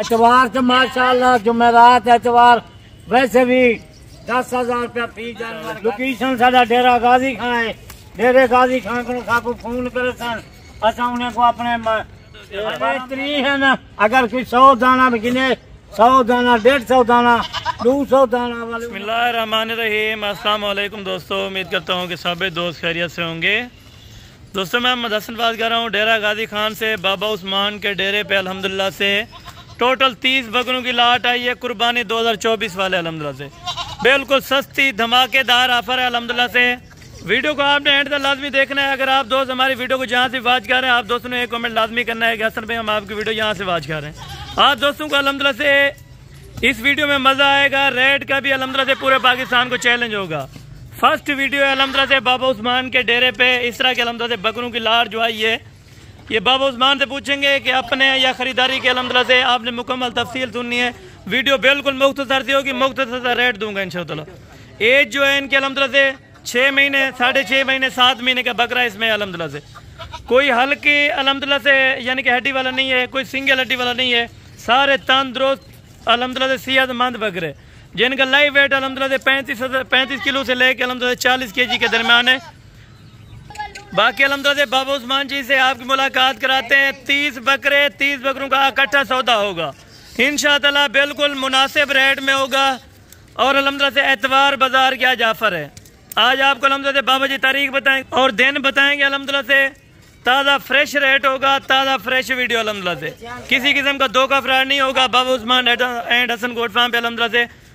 एतवार तो माशाल्लाह जुमेरात एतवार वैसे भी 10,000 रुपया फी जानवर। लोकेशन साडा डेरा गाजी खान है। डेरे गाजी खान को फोन करे सन असा उन्हें को अपने तरी है ना, अगर कोई 100 दाना भी गिने 100 दाना 150 दाना 200 दाना वाले। बिस्मिल्लाहिर्रहमानिर्रहीम। अस्सलाम वालेकुम दोस्तों, उम्मीद करता हूँ कि सभी दोस्त खैरियत से होंगे। दोस्तों मैं मोहम्मद हसन बात कर रहा हूँ डेरा गाजी खान से। बाबा उस्मान के डेरे पे अल्हम्दुलिल्लाह से टोटल 30 बकरों की लाट आई है कुर्बानी 2024 वाले अल्हम्दुलिल्लाह से। बिल्कुल सस्ती धमाकेदार ऑफर है अल्हम्दुलिल्लाह से। वीडियो को आपने एंड तक लाजमी देखना है। अगर आप दोस्त हमारी वीडियो को जहाँ से वाच कर रहे हैं, आप दोस्तों ने एक कमेंट लाजमी करना है कि हसन भाई हम आपकी वीडियो यहाँ से वाच कर रहे हैं। आप दोस्तों को अल्हम्दुलिल्लाह से इस वीडियो में मज़ा आएगा। रेट का भी अल्हम्दुलिल्लाह से पूरे पाकिस्तान को चैलेंज होगा। फर्स्ट वीडियो है अल्हम्दुलिल्लाह से बाबा उस्मान के डेरे पे इस तरह के अल्हम्दुलिल्लाह से बकरों की लाट जो आई है, ये बाबा उस्मान से पूछेंगे कि अपने या ख़रीदारी के अल्हम्दुलिल्लाह से आपने मुकम्मल तफसील सुननी है। वीडियो बिल्कुल मुख्तसर सी होगी, मुख्तसर सा रेट दूंगा इंशाअल्लाह। एज जो है इनके अल्हम्दुलिल्लाह से 6 महीने 6.5 महीने 7 महीने का बकरा इसमें अल्हम्दुलिल्लाह से। कोई हल्की अल्हम्दुलिल्लाह से यानी कि हड्डी वाला नहीं है, कोई सिंगल हड्डी वाला नहीं है। सारे तंदुरुस्त अल्हम्दुलिल्लाह से सेहतमंद बकरे जिनका लाइव वेट अल्हम्दुलिल्लाह से 35 किलो से लेकर अल्हम्दुलिल्लाह 40 kg के दरमियान है। बाकी अल्हम्दुलिल्लाह से बाबा उस्मान जी से आपकी मुलाकात कराते हैं। 30 बकरों का इकट्ठा सौदा होगा इंशाअल्लाह, बिल्कुल मुनासिब रेट में होगा। और अल्हम्दुलिल्लाह से एतवार बाजार की आज ऑफर है। आज आपको अल्हम्दुलिल्लाह से बाबा जी तारीख बताएंगे और दिन बताएंगे। अल्हम्दुलिल्लाह से ताज़ा फ्रेश रेट होगा, ताज़ा फ्रेश वीडियो अल्हम्दुलिल्लाह से। किसी किस्म का धोखा फ्रॉड नहीं होगा। Baba Usman and Hasan goat farm पे अल्हम्दुलिल्लाह से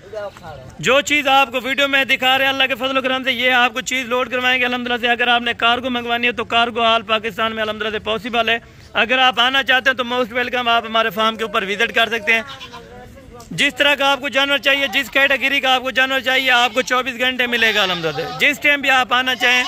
जो चीज़ आपको वीडियो में दिखा रहे हैं अल्लाह के फजल करम से ये आपको चीज़ लोड करवाएंगे अल्हम्दुलिल्लाह से। अगर आपने कार्गो मंगवानी है तो कार्गो हाल पाकिस्तान में अल्हम्दुलिल्लाह से पॉसिबल है। अगर आप आना चाहते हैं तो मोस्ट वेलकम, आप हमारे फार्म के ऊपर विजिट कर सकते हैं। जिस तरह का आपको जानवर चाहिए, जिस कैटेगरी का आपको जानवर चाहिए, आपको 24 घंटे मिलेगा अल्हम्दुलिल्लाह से। जिस टाइम भी आप आना चाहें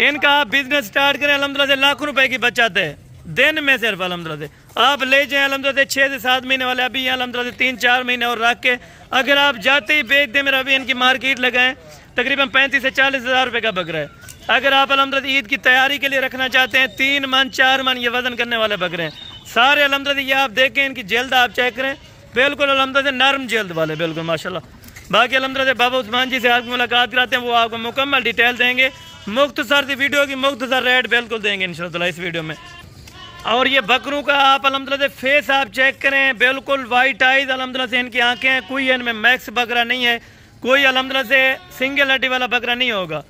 इनका आप बिजनेस स्टार्ट करें अल्हम्दुलिल्लाह से लाखों रुपए की बचत है दिन में सिर्फ अल्हम्दुलिल्लाह से। आप ले जाएं अल्हम्दुलिल्लाह से 6 से 7 महीने वाले अभी अल्हम्दुलिल्लाह से 3-4 महीने और रख के अगर आप जाते ही बेच दें। मेरा अभी इनकी मार्केट लगाएं तकरीबन 35 से 40 हज़ार रुपये का बकरा है। अगर आप अल्हम्दुलिल्लाह ईद की तैयारी के लिए रखना चाहते हैं 3 मन 4 मन ये वजन करने वाले बकरे हैं सारे अल्हम्दुलिल्लाह। ये आप देखें इनकी जल्द आप चेक करें, बिल्कुल अल्हम्दुलिल्लाह से नरम जल्द वाले बिल्कुल माशाल्लाह। बाकी अल्हम्दुलिल्लाह से बाबा उस्मान जी से आपकी मुलाकात कराते हैं, वो आपको मुकम्मल डिटेल देंगे। मुख्तसर सी वीडियो की मुख्तसर रेट बिल्कुल देंगे इंशाअल्लाह इस वीडियो में। और ये बकरों का आप अल्हम्दुलिल्लाह से फेस आप चेक करें, बिल्कुल वाइट आइज अल्हम्दुलिल्लाह से इनकी आंखें हैं। कोई इनमें मैक्स बकरा नहीं है, कोई अल्हम्दुलिल्लाह से सिंगल हड्डी वाला बकरा नहीं होगा।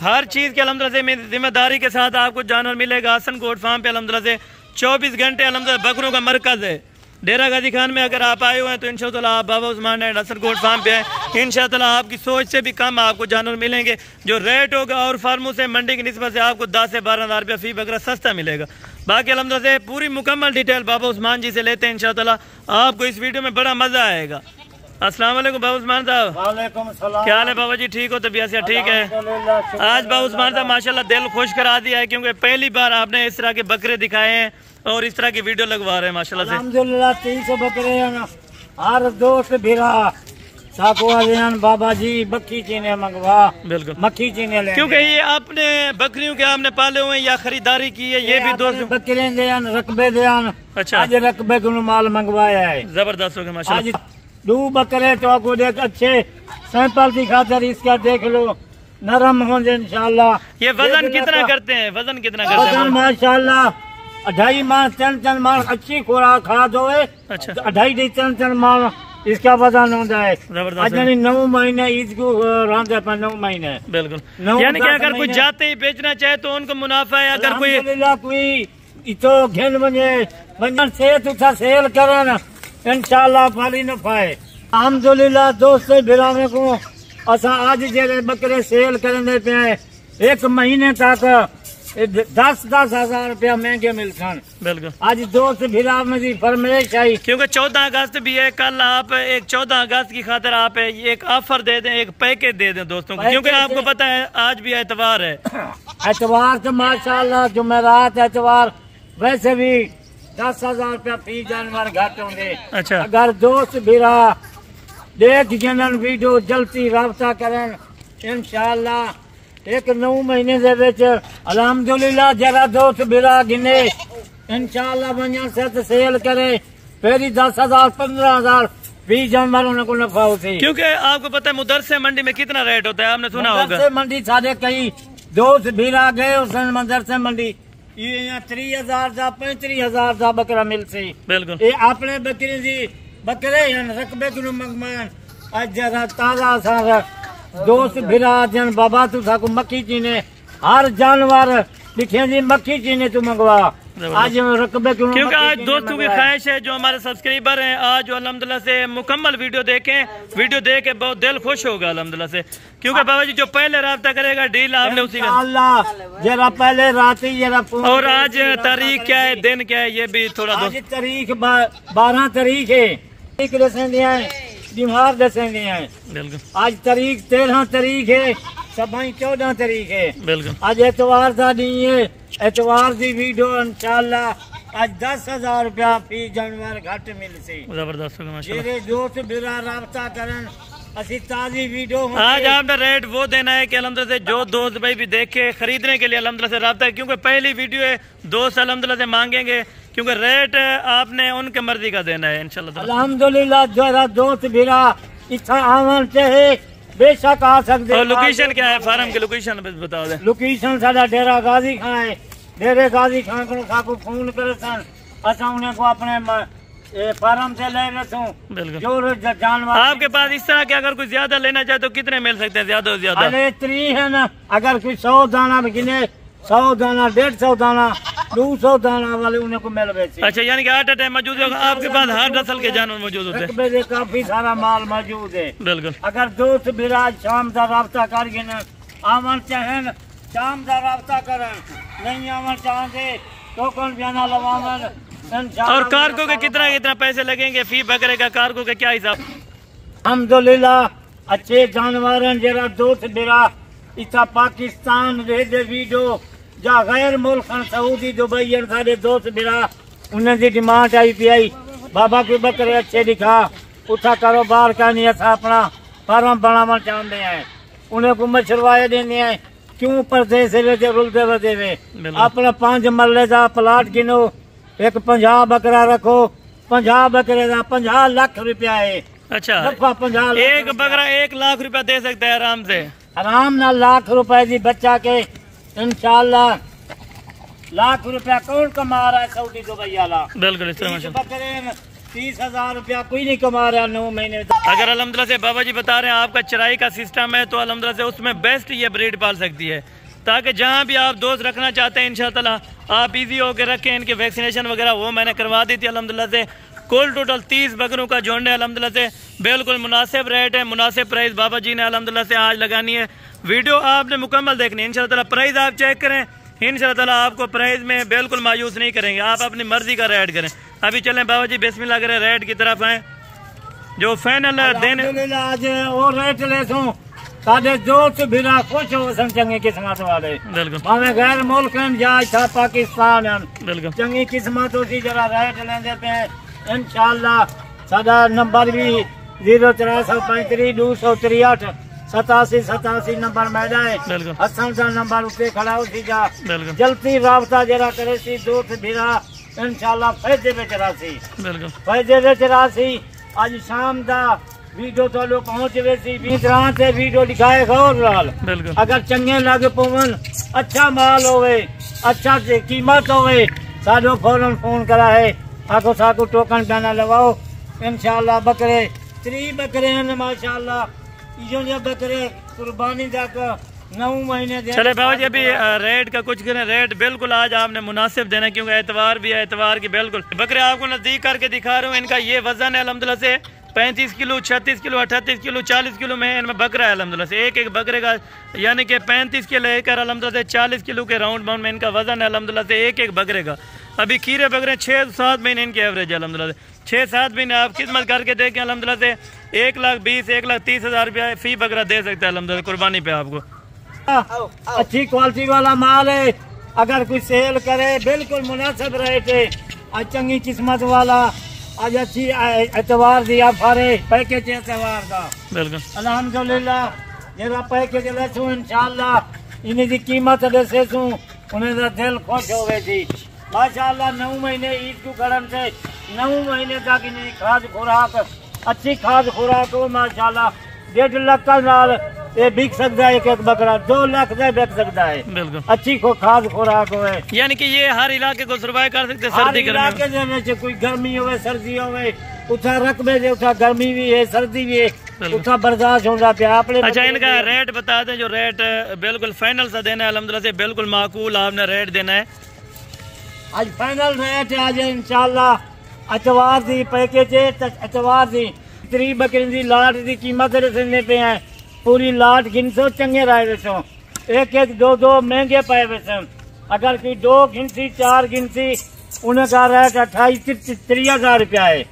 हर चीज़ के अल्हम्दुलिल्लाह से जिम्मेदारी के साथ आपको जानवर मिलेगा। हसन गोट फार्म पे अल्हम्दुलिल्लाह से 24 घंटे अल्हम्दुलिल्लाह बकरों का मरकज़ है डेरा गाजी खान में। अगर आप आए हुए हैं तो इंशाअल्लाह आप Baba Usman and Hasan goat farm पे हैं। इंशाअल्लाह आपकी सोच से भी कम आपको जानवर मिलेंगे। जो रेट होगा और फार्मों से मंडी की निस्बत से आपको 10 से 12 हज़ार रुपया फी बकरा सस्ता मिलेगा। बाकी अल्हम्दुलिल्लाह से पूरी मुकम्मल डिटेल बाबा उस्मान जी से लेते हैं इंशाअल्लाह। आपको इस वीडियो में बड़ा मज़ा आएगा। अस्सलाम वालेकुम बाबा उस्मान साहब। वालेकुम सलाम। क्या हाल है बाबा जी, ठीक हो? तबीयत से ठीक है? आज बाबा उस्मान साहब माशाल्लाह दिल खुश करा दिया है क्योंकि पहली बार आपने इस तरह के बकरे दिखाए हैं और इस तरह की वीडियो लगवा रहे हैं माशाल्लाह से। अल्हम्दुलिल्लाह 300 बकरे हैं ना। हर दोस्त भिरा साको बाबा जी बक्की चीने मंगवा, बिल्कुल मक्खी चीने ले, क्योंकि ये आपने बकरियों के आपने पाले हुए हैं या खरीदारी की है? ये भी दोस्त बकरे देन रकबे देन। अच्छा, आज रकबे को माल मंगवाया है, जबरदस्त हो गया माशाल्लाह। 2 बकरे तो आपको देख अच्छे सैंपल की खातर इसका देख लो, नरम होंगे इंशाल्लाह। ये वजन कितना करते हैं? वजन कितना करते हैं? माशाल्लाह 2.5 मन 3 मन अच्छी खुराक खा दो। अच्छा, 2.5 3 मन इसका वजन होता है। 9 महीने ईद को रहा 9 महीने बिल्कुल। यानी कि अगर कोई जाते ही बेचना चाहे तो उनको मुनाफा है। अगर कोई तो घेन बने से तुझा सेल करन इंशाल्लाह भारी नफा है। अल्हम्दुलिल्लाह दोस्तों भिराने को असा आज जे बकरे सेल करने पे 1 महीने तक 10-10 हज़ार रुपया महंगे मिलते। बिल्कुल आज दोस्त भिरा में भी फरमाइश आई क्योंकि 14 अगस्त भी है। कल आप एक 14 अगस्त की खातिर आप एक ऑफर दे दें, एक पैकेज दे दें दोस्तों को, क्योंकि आपको पता है आज भी एतवार है। एतवार तो माशाल्लाह जुमेरात एतवार वैसे भी 10,000 रुपया फी जानवर घट होंगे। अच्छा, अगर दोस्त भिरा देख जनन वीडियो जल्दी राबता करें इंशाल्लाह 1-9 महीने दे विच अल्हम्दुलिल्लाह जरा दोस्त भिरा गिने इंशाल्लाह बनिया सेल करे फिर 10,000 15,000 20 जानवर उनको नफा होती। क्योंकि आपको पता है मदरसे मंडी में कितना रेट होता है, आपने सुना होगा। मदरसे मंडी सारे कई दोस्त भीरा गए उस मदरसे मंडी ये 30,000 का 35,000 का बकरा मिल सी। बिल्कुल ये अपने बकरी जी बकरे रकबे को मंगमान आज जरा ताजा सारा दोस्त भीरा जन बाबा तू साकू मक्खी चीने हर जानवर लिखे जी मक्खी चीने तू मंगवा आज रकबे क्योंकि आज दोस्तों की ख्वाहिश है जो हमारे सब्सक्राइबर हैं आज जो अल्हम्दुलिल्लाह से मुकम्मल वीडियो देखें, वीडियो देख के बहुत दिल खुश होगा अल्हम्दुलिल्लाह से। क्योंकि बाबा जी जो पहले राब्ता करेगा डील आपने उसी का अल्लाह जरा पहले रात ही जरा। और आज तारीख क्या है, दिन क्या है, ये भी थोड़ा आज तारीख 12 तारीख है, दिमाग दसेंगे हैं। बिल्कुल आज तारीख 13 तारीख है, सबाई 14 तारीख है। बिल्कुल आज एतवार का नहीं है, एतवार की वीडियो इंशाल्लाह आज 10,000 रुपया फी जानवर घट मिल से। जबरदस्त होगा माशाल्लाह। मेरे दोस्त बिरा राब्ता करन असी ताजी वीडियो आज आपने रेट वो देना है कि अल्हम्दुलिल्लाह से जो दोस्त भाई भी देखे खरीदने के लिए अल्हम्दुलिल्लाह से राब्ता है। क्योंकि पहली वीडियो है, दोस्त अल्हम्दुलिल्लाह से मांगेंगे क्योंकि रेट आपने उनके मर्जी का देना है इंशाल्लाह। अल्हम्दुलिल्लाह जरा दोस्त बिरा इतना आवन चाहे बेशक आ सकते। और लोकेशन क्या है, फार्म की लोकेशन बता दें। लोकेशन साडा डेरा गाजी खां है, डेरे गाजी खां को साकू फोन करे सन असा उन्हें को अपने फार्म से ले रसूं। बिल्कुल जो जानवर आपके पास इस तरह के अगर कोई ज्यादा लेना चाहे तो कितने मिल सकते हैं ज्यादा से ज्यादा? अरे 3 है ना, अगर कोई 100 दाना गिने 100 दाना 150 दाना 200 दाना वाले उन्हें को मिल गए। अच्छा यानी कि हर टाइम मौजूद होगा आपके पास, हर नस्ल के जानवर मौजूद होते हैं। काफी सारा माल मौजूद है। बिल्कुल अगर दोस्त बिराज शाम का राब्ता कर गिन आवन चाहें शाम का राब्ता करें, नहीं आवन चाहते तो कौन जाना लवावन। और कारगो के कितना पैसे लगेंगे फी बकरे का, कारगो का क्या हिसाब? अल्हम्दुलिल्लाह अच्छे जानवर जरा दोस्त बिरा इतना पाकिस्तान रेडे वीडियो जा गैर मुल्क सऊदी दुबई सारे दोस्त बिरा उन्हें की डिमांड आई पी आई बाबा कोई बकरे अच्छे दिखा उठा कारोबार का नहीं असा अपना फार्म बनाना चाहते हैं, उन्हें को मशरवाए देने हैं। क्यों परदेस रुलते बदे वे अपना 5 मरले का प्लाट गिनो, एक 50 बकरा रखो, 50 बकरे का 50 लाख रुपया है। अच्छा 50 एक बकरा 1 लाख रुपया दे सकता है आराम से, आराम ना लाख रुपए की बच्चा के इंशाल्लाह लाख रुपया कौन कमा रहा है सऊदी दुबई वाला। बिल्कुल 30,000 रुपया कोई नहीं कमा रहा 9 महीने। अगर अल्हम्दुलिल्लाह से बाबा जी बता रहे हैं आपका चराई का सिस्टम है तो अल्हम्दुलिल्लाह से उसमें बेस्ट ये ब्रीड पाल सकती है, ताकि जहाँ भी आप दोस्त रखना चाहते हैं इंशाअल्लाह आप इजी होकर रखें। इनके वैक्सीनेशन वगैरह वो मैंने करवा दी थी अल्हम्दुलिल्लाह से। कुल टोटल 30 बकरों का झुंड है अल्हम्दुलिल्लाह से, बिल्कुल मुनासिब रेट है, मुनासिब प्राइस बाबा जी ने अल्हम्दुलिल्लाह से आज लगानी है। वीडियो आपने मुकम्मल देखनी है इंशाअल्लाह। प्राइस आप चेक करें इंशाअल्लाह, आपको प्राइस में बिल्कुल मायूस नहीं करेंगे, आप अपनी मर्जी का रेट करें। अभी चलें बाबा जी बिस्मिल्लाह करें रेट की तरफ आए जो फाइनल देने आज और रेट ले सो साढ़े दोस्त बिना खुश हो सन चंगी किस्मत वाले। बिल्कुल भावे गैर मुल्क जा था पाकिस्तान बिल्कुल चंगी किस्मत होती जरा रेट लेंदे पे इंशाअल्लाह। साडा नंबर भी 04335 263 87 87 नंबर मैदा है। हसन का नंबर उसे खड़ा होती जा जल्दी राबता जरा करे सी दोस्त बिना इंशाअल्लाह फायदे में चरासी। बिल्कुल फायदे में चरासी आज शाम का वीडियो तो लोग पहुंच गए सी 20 रात से वीडियो दिखाए और लाल। अगर चंगे लग पवन अच्छा माल होवे अच्छा कीमत होवे साडो फौरन फोन करा है आको साको टोकन गाना लगाओ इंशाअल्लाह। बकरे 3 बकरे हैं माशाअल्लाह, इजो बकरे कुर्बानी तक 9 महीने दे। चले बाबा जी अभी रेट का कुछ करें, रेट बिल्कुल आज आपने मुनासिब देना क्योंकि एतवार भी है, एतवार की बिल्कुल बकरे आपको नजदीक करके दिखा रहा हूँ। इनका ये वजन है अल्हम्दुलिल्लाह से 35 किलो 36 किलो 38 किलो 40 किलो में इनमें बकरा है अल्हम्दुलिल्लाह से। एक बकरे का यानी कि 35 के लेकर अल्हम्दुलिल्लाह से 40 किलो के राउंड बाउंड में इनका वजन है अल्हम्दुलिल्लाह से एक बकरे का। अभी खीरे बकरे 6-7 महीने इनकी एवरेज है अल्हम्दुलिल्लाह से। 6-7 महीने आप किस्मत करके देखें अल्हम्दुलिल्लाह से 1,20,000 1,30,000 रुपया फी बकरा दे सकते हैं अल्हम्दुलिल्लाह कुर्बानी पे आपको। अच्छी क्वालिटी वाला माल है, अगर कोई सेल करे बिल्कुल मुनासिब रेट है। चंगी किस्मत वाला आज अच्छी एतवार दिया फारे पैकेज एतवार का बिल्कुल अल्हम्दुलिल्लाह जरा पैकेज लेसू इंशाअल्लाह इन्हीं की कीमत देसू उन्हें दिल खुश हो गई थी माशाअल्लाह। 9 महीने ईद को करम से 9 महीने तक इन्हें खाद खुराक अच्छी खाद खुराक हो माशाल्लाह 1.5 लाख का नाल ये बिक सकता है। एक बकरा 2 लाख का बिक सकता है। बिल्कुल अच्छी को खाद खुराक हो, यानी कि ये हर इलाके को सर्वाइव कर सकते, सर्दी गर्मी कोई गर्मी हो सर्दी हो उठा रकबे से उठा गर्मी भी है सर्दी भी है उठा बर्दाश्त होता पे आपने। अच्छा इनका रेट बता दें, जो रेट बिल्कुल फाइनल सा देना है अल्हम्दुलिल्लाह से बिल्कुल माकूल आपने रेट देना है। आज फाइनल रेट है आज इंशाल्लाह अतवार दी पैकेज है अतवार दी 3 बकरी दी लाट दी कीमत रखने पे है पूरी लाट गिनसो चंगे राय वैसो 1-1 2-2 महंगे पाए वैसे अगर कोई 2 गिनती 4 गिनती उनका रेट 28-30 रुपया है।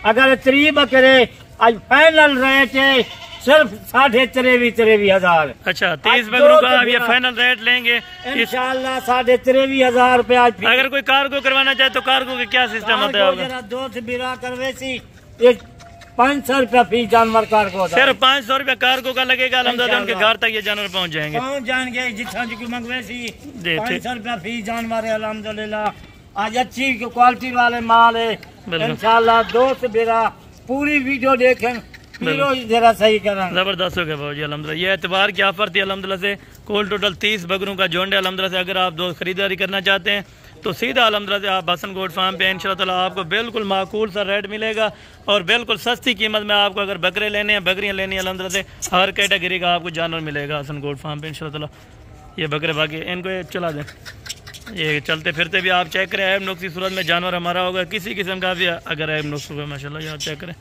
अगर 3 बकरे आज फाइनल रेट है सिर्फ 23,500। अच्छा 30 बकरों का आप ये फाइनल रेट लेंगे इंशाल्लाह 23,500 रुपया। अगर कोई कार्गो करवाना चाहे तो कार्गो के क्या सिस्टम होता है? 2 से बिरा करवे सी 500 रुपया फी जानवर कार्गो, सिर्फ 500 रुपया कार्गो का लगेगा। अल्हम्दुलिल्लाह उनके घर तक ये जानवर पहुंच जाएंगे जितना जो मंगवे सी 500 रुपया फी जानवर है। अल्हम्दुलिल्लाह आज अच्छी क्वालिटी वाले माल है इंशाल्लाह। 2 से बिरा पूरी वीडियो देखें जरा सही करें। जबरदस्त हो गया भाजी अल्हम्दुलिल्लाह। ये एतवार की ऑफर थी अल्हम्दुलिल्लाह से कुल टोटल 30 बकरों का झुंड है अल्हम्दुलिल्लाह से। अगर आप दोस्त खरीदारी करना चाहते हैं तो सीधा अल्हम्दुलिल्लाह से आप हसन गोट फार्म पे इंशाल्लाह ताला आपको बिल्कुल माकूल सा रेट मिलेगा और बिल्कुल सस्ती कीमत में आपको अगर बकरे लेने हैं बकरियाँ लेनी है अल्हम्दुलिल्लाह से हर कैटेगरी का आपको जानवर मिलेगा हसन गोट फार्म पे इंशाल्लाह ताला। ये बकरे बाकी इनको ये चला दें, ये चलते फिरते भी आप चेक करें ऐब नुक्स की सूरत में जानवर हमारा होगा किसी किस्म का भी अगर ऐब नुक्स होगा माशाल्लाह ये आप चेक करें।